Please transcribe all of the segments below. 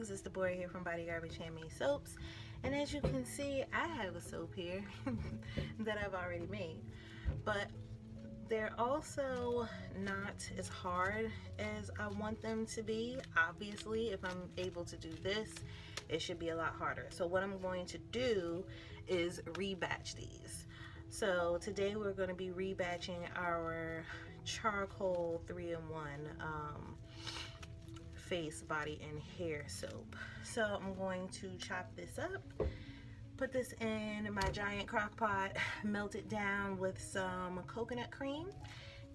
Greetings, it's the boy here from BodyGarbage Handmade Soaps, and as you can see, I have a soap here that I've already made, but they're also not as hard as I want them to be. Obviously, if I'm able to do this, it should be a lot harder. So what I'm going to do is rebatch these. So today we're going to be rebatching our charcoal 3-in-1 face, body, and hair soap. So I'm going to chop this up, put this in my giant crock pot, melt it down with some coconut cream,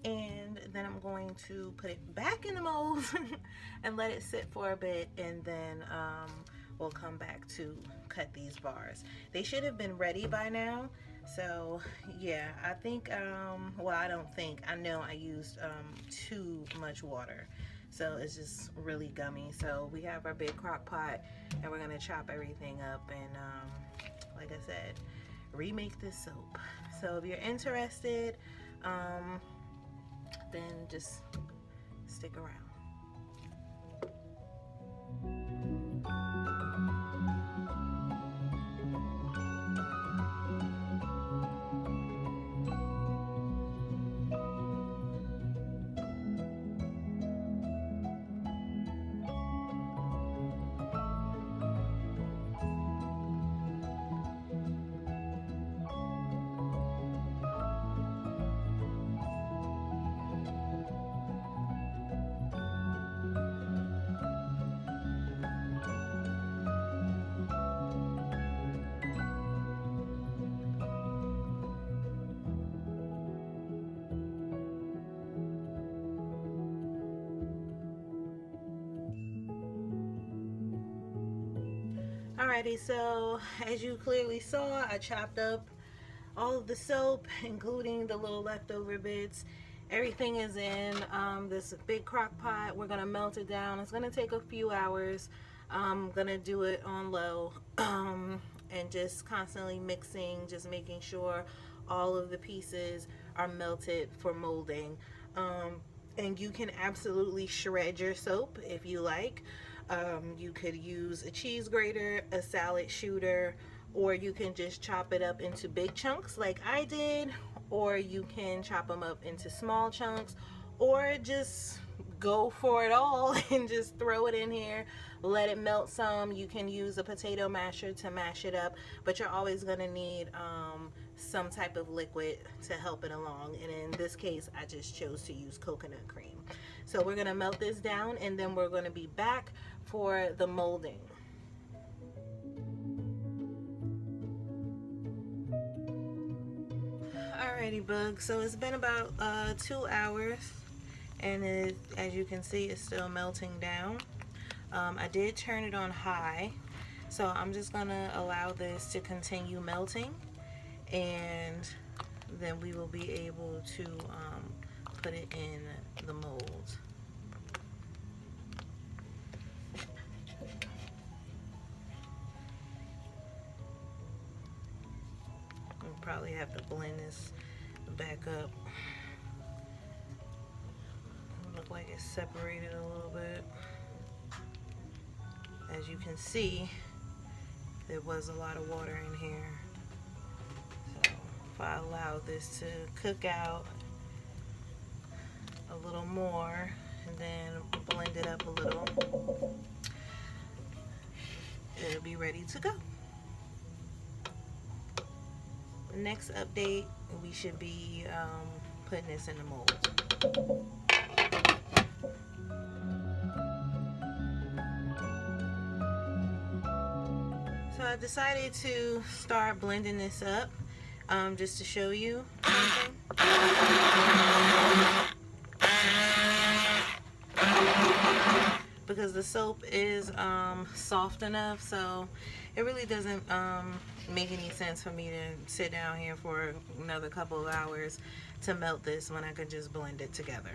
and then I'm going to put it back in the mold and let it sit for a bit, and then we'll come back to cut these bars. They should have been ready by now. So yeah, I think well, I don't think, I know I used too much water, so it's just really gummy. So we have our big crock pot and we're gonna chop everything up and like I said, remake this soap. So if you're interested, then just stick around. Alrighty, so as you clearly saw, I chopped up all of the soap, including the little leftover bits. Everything is in this big crock pot. We're gonna melt it down. It's gonna take a few hours. I'm gonna do it on low and just constantly mixing, just making sure all of the pieces are melted for molding. And you can absolutely shred your soap if you like. You could use a cheese grater, a salad shooter, or you can just chop it up into big chunks like I did, or you can chop them up into small chunks, or just go for it all and just throw it in here, let it melt some. You can use a potato masher to mash it up, but you're always going to need some type of liquid to help it along, and in this case I just chose to use coconut cream. So we're going to melt this down and then we're going to be back for the molding. Alrighty bugs, so it's been about 2 hours and as you can see, it's still melting down. I did turn it on high, so I'm just gonna allow this to continue melting, and then we will be able to put it in the mold. We'll probably have to blend this back up. Look like it's separated a little bit. As you can see, there was a lot of water in here. So if I allow this to cook out a little more and then blend it up a little, it'll be ready to go. Next update, we should be putting this in the mold. So I decided to start blending this up just to show you something. Because the soap is soft enough, so it really doesn't make any sense for me to sit down here for another couple of hours to melt this when I could just blend it together.